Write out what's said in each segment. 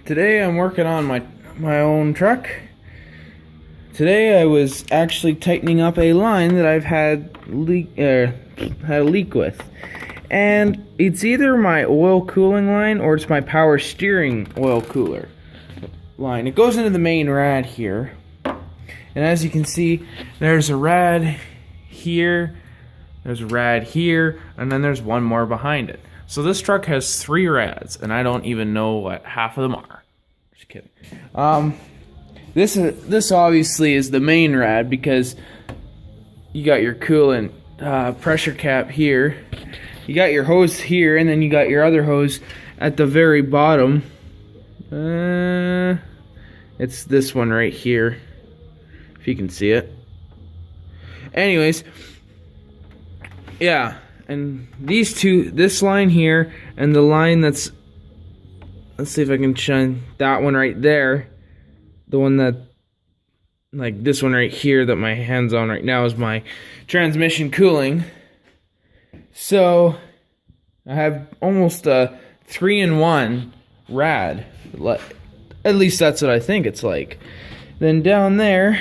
Today I'm working on my own truck. Today I was actually tightening up a line that I've had a leak with, and it's either my oil cooling line or it's my power steering oil cooler line. It goes into the main rad here, and as you can see, there's a rad here, there's a rad here, and then there's one more behind it. So this truck has 3 rads, and I don't even know what half of them are. Just kidding. This obviously is the main rad because you got your coolant pressure cap here, you got your hose here, and then you got your other hose at the very bottom. It's this one right here, if you can see it. Anyways, yeah. And these two, this line here, and the line that's, let's see if I can shine that one right there. The one that, like this one right here that my hand's on right now is my transmission cooling. So, I have almost a 3-in-1 rad. At least that's what I think it's like. Then down there,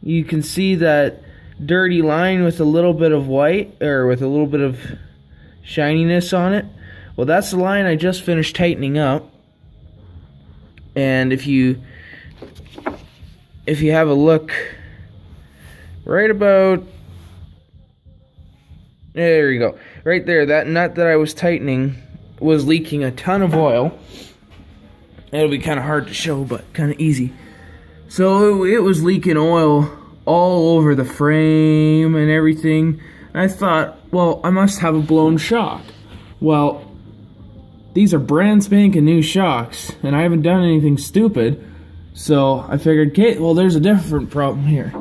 you can see that dirty line with a little bit of white, or with a little bit of shininess on it. Well, that's the line I just finished tightening up. And if you have a look right about, there you go, right there, that nut that I was tightening was leaking a ton of oil. It'll be kind of hard to show, but kind of easy. So it was leaking oil all over the frame and everything. And I thought, well, I must have a blown shock. Well, these are brand spanking new shocks, and I haven't done anything stupid. So I figured, okay, well, there's a different problem here.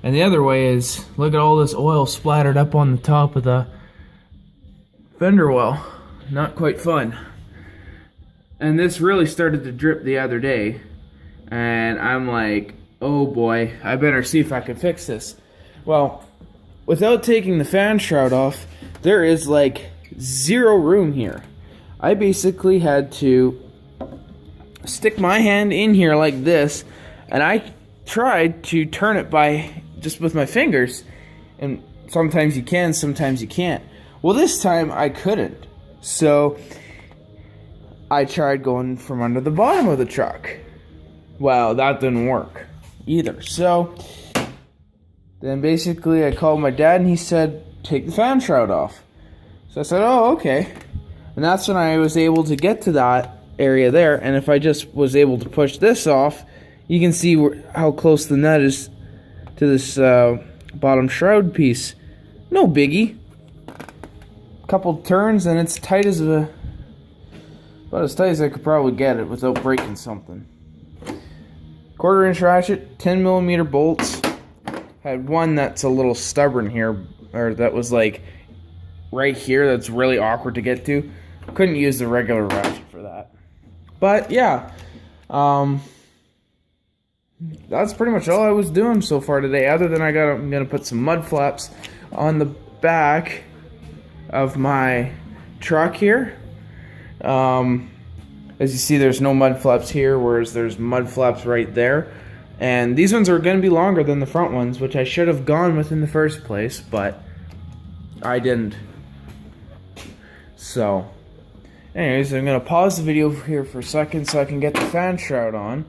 And the other way is, look at all this oil splattered up on the top of the fender well. Not quite fun. And this really started to drip the other day. And I'm like, oh boy, I better see if I can fix this. Well, without taking the fan shroud off, there is like 0 room here. I basically had to stick my hand in here like this, and I tried to turn it by just with my fingers, and sometimes you can, sometimes you can't. Well, this time I couldn't, so I tried going from under the bottom of the truck. Well, that didn't work either. So then basically I called my dad, and he said, take the fan shroud off. So I said, oh, okay. And that's when I was able to get to that area there. And if I just was able to push this off, you can see how close the nut is to this bottom shroud piece. No biggie. Couple turns and it's tight as about as tight as I could probably get it without breaking something. 1/4-inch ratchet, 10mm bolts. Had one that's a little stubborn here, or that was like right here, that's really awkward to get to. Couldn't use the regular ratchet for that. But yeah, that's pretty much all I was doing so far today, other than I'm gonna put some mud flaps on the back of my truck here. As you see, there's no mud flaps here, whereas there's mud flaps right there. And these ones are going to be longer than the front ones, which I should have gone with in the first place, but I didn't. So, anyways, I'm going to pause the video here for a second so I can get the fan shroud on.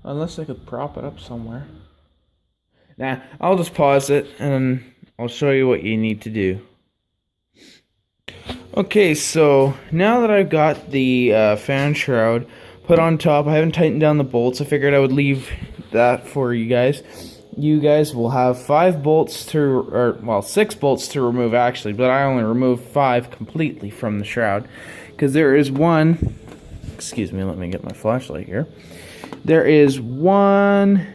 Unless I could prop it up somewhere. Nah, I'll just pause it and I'll show you what you need to do. Okay, so now that I've got the fan shroud put on top, I haven't tightened down the bolts. I figured I would leave that for you guys. You guys will have 5 bolts to, or well, 6 bolts to remove actually, but I only removed 5 completely from the shroud because there is one. Excuse me, let me get my flashlight here. There is one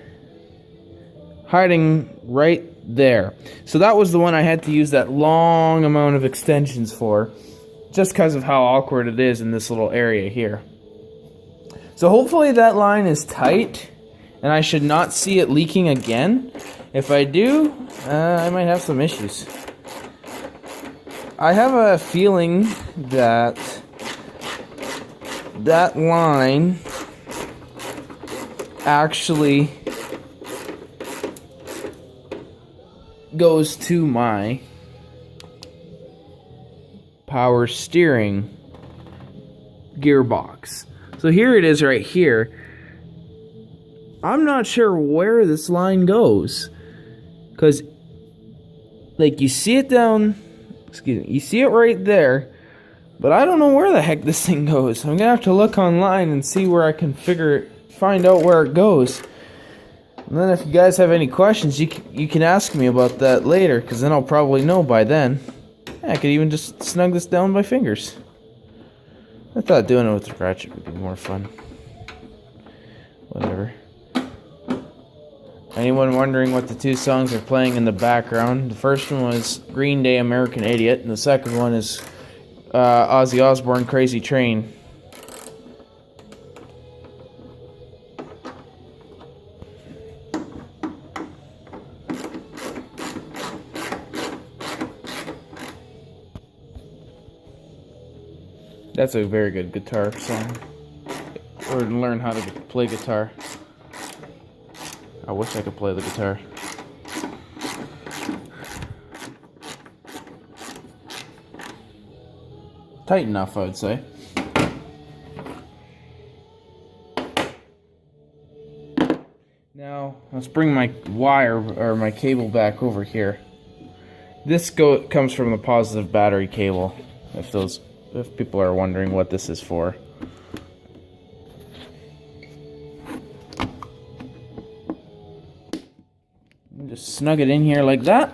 hiding right there. So that was the one I had to use that long amount of extensions for, just because of how awkward it is in this little area here. So hopefully that line is tight, and I should not see it leaking again. If I do, I might have some issues. I have a feeling that that line actually goes to my power steering gearbox. So here it is right here. I'm not sure where this line goes, because like you see it down, you see it right there, but I don't know where the heck this thing goes. I'm gonna have to look online and see where I can find out where it goes. And then if you guys have any questions, you can ask me about that later, because then I'll probably know by then. I could even just snug this down by fingers. I thought doing it with the ratchet would be more fun. Whatever. Anyone wondering what the two songs are playing in the background? The first one was Green Day, American Idiot, and the second one is Ozzy Osbourne, Crazy Train. That's a very good guitar song. Or learn how to play guitar. I wish I could play the guitar. Tight enough, I would say. Now, let's bring my wire or my cable back over here. This comes from the positive battery cable, if people are wondering what this is for. Just snug it in here like that.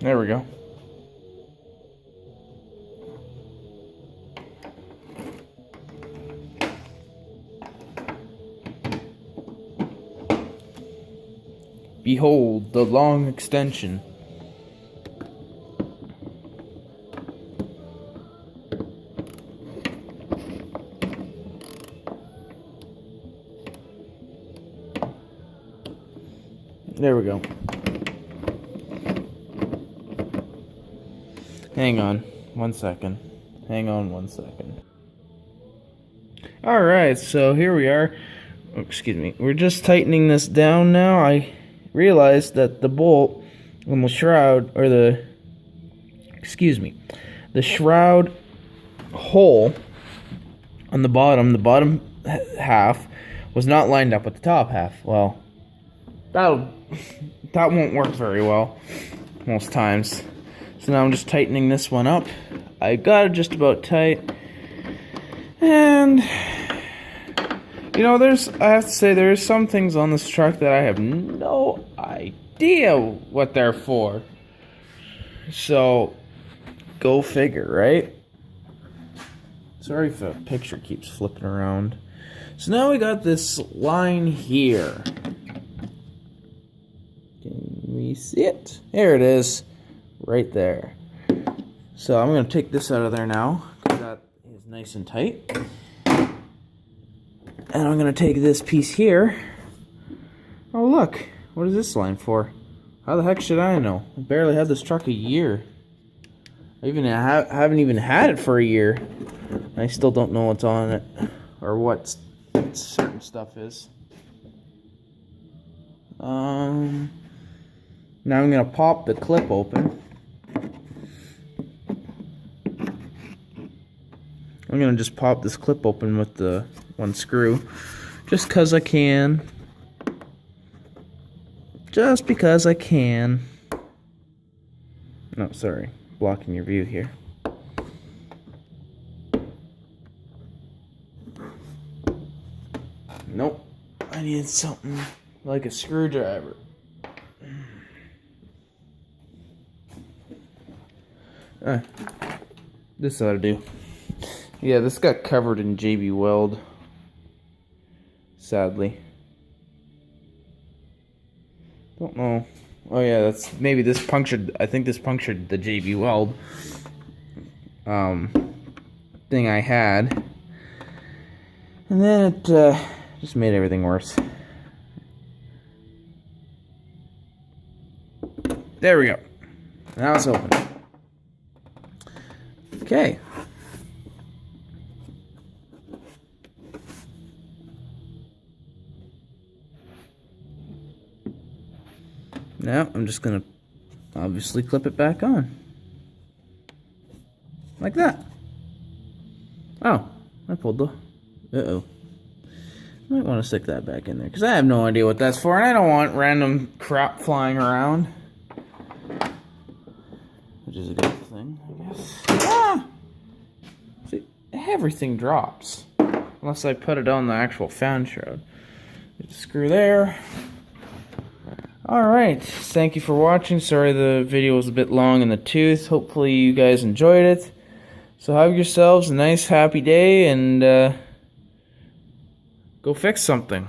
There we go. Behold the long extension. There we go. Hang on 1 second. Hang on 1 second. Alright, so here we are. Oh, excuse me. We're just tightening this down now. I realized that the bolt on the shroud, or the shroud hole on the bottom half was not lined up with the top half. Well, that won't work very well most times. So now I'm just tightening this one up. I got it just about tight. And you know, I have to say, there's some things on this truck that I have no idea what they're for. So, go figure, right? Sorry if the picture keeps flipping around. So now we got this line here. Can we see it? There it is. Right there. So I'm going to take this out of there now, because that is nice and tight. And I'm going to take this piece here. Oh, look. What is this line for? How the heck should I know? I barely had this truck a year. I haven't even had it for a year. I still don't know what's on it, or what certain stuff is. Now I'm going to pop the clip open. I'm going to just pop this clip open with the one screw, just because I can. Just because I can. No, sorry. Blocking your view here. Nope. I need something like a screwdriver. This ought to do. Yeah, this got covered in JB Weld. Sadly. Don't know. Oh yeah, maybe this punctured. I think this punctured the JB Weld thing I had, and then it just made everything worse. There we go. Now it's open. Okay. Now I'm just gonna obviously clip it back on. Like that. Oh, I pulled the... Uh-oh. Might want to stick that back in there, because I have no idea what that's for, and I don't want random crap flying around. Which is a good thing, I guess. Ah! See, everything drops. Unless I put it on the actual fan shroud. Screw there. Alright, thank you for watching. Sorry the video was a bit long in the tooth. Hopefully you guys enjoyed it. So have yourselves a nice, happy day, and go fix something.